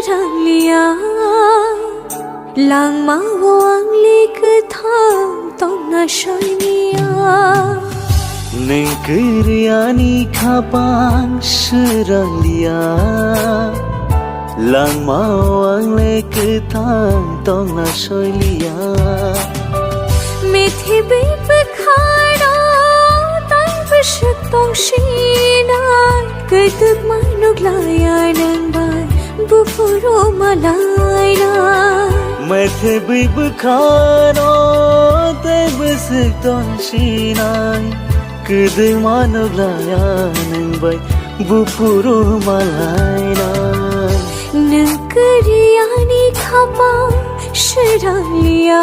seranglia lang mau ang likthang tong na shoynia neng kriani khapang seranglia lang mau ang likthang tong na shoylia mithi bi khara tai bishak tong shinai kai tuk manuk laya nang bai bu furo malai na mithi bi khara tai bishak tong shinai kai tuk manuk laya nang bai bu furo malai na nangkriani khapa seranglia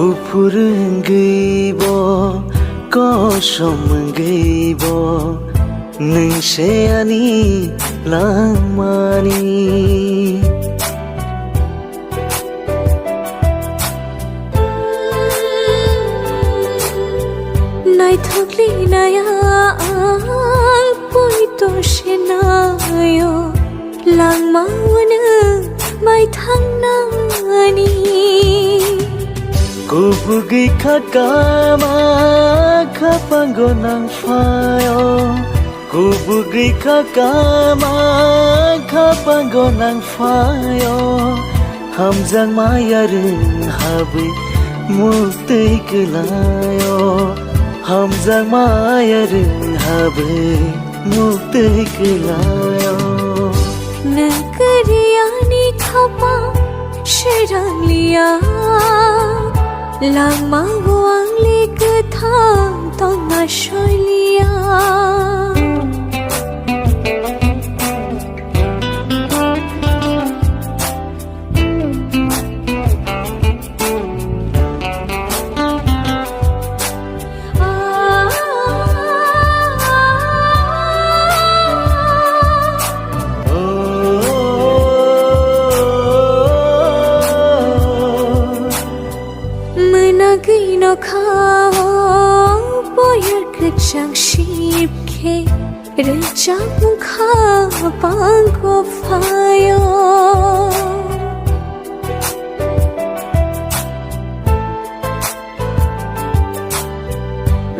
Kupur gaibo kosam gaibo nung seani lamani nai thakli naya ang poi to shenayo lang mauna mai thang nani Kubugi kakama kapango nang fayo Kubugi kakama kapango nang fayo Hamjang mayarin habi mukti kelayo Hamjang mayarin habi mukti kelayo nagriani khapa seranglia lang mau ang likthang tong na shoylia Gino khao boyer kchang ship ke rechang kha pang ko phayo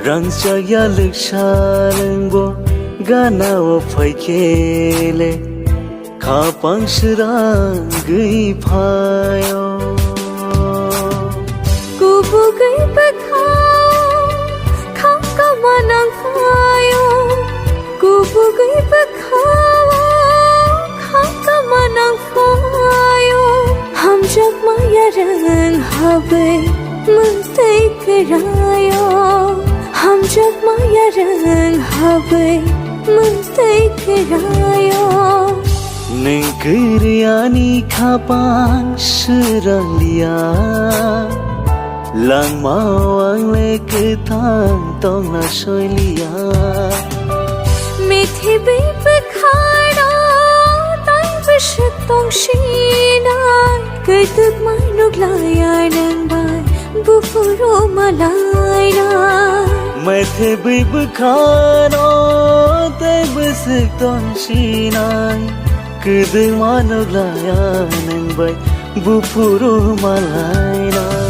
rang chaya lekshalengbo gana o phaikele khapang srang gei phayo Kubugai bakhao khang ka manang phayo Kubugai bakhao khang ka manang phayo ham jak maya rang habe mate karayo ham jak maya rang habe mate karayo neng kriani khapang seranglia lang mau ang likthang tong na shoylia mithi bi khara tai bishak tong shinai kai tuk manuk laya nang bai bu furo malai na mithi bi khara tai bishak tong shinai kai tuk manuk laya nang bai bu furo malai na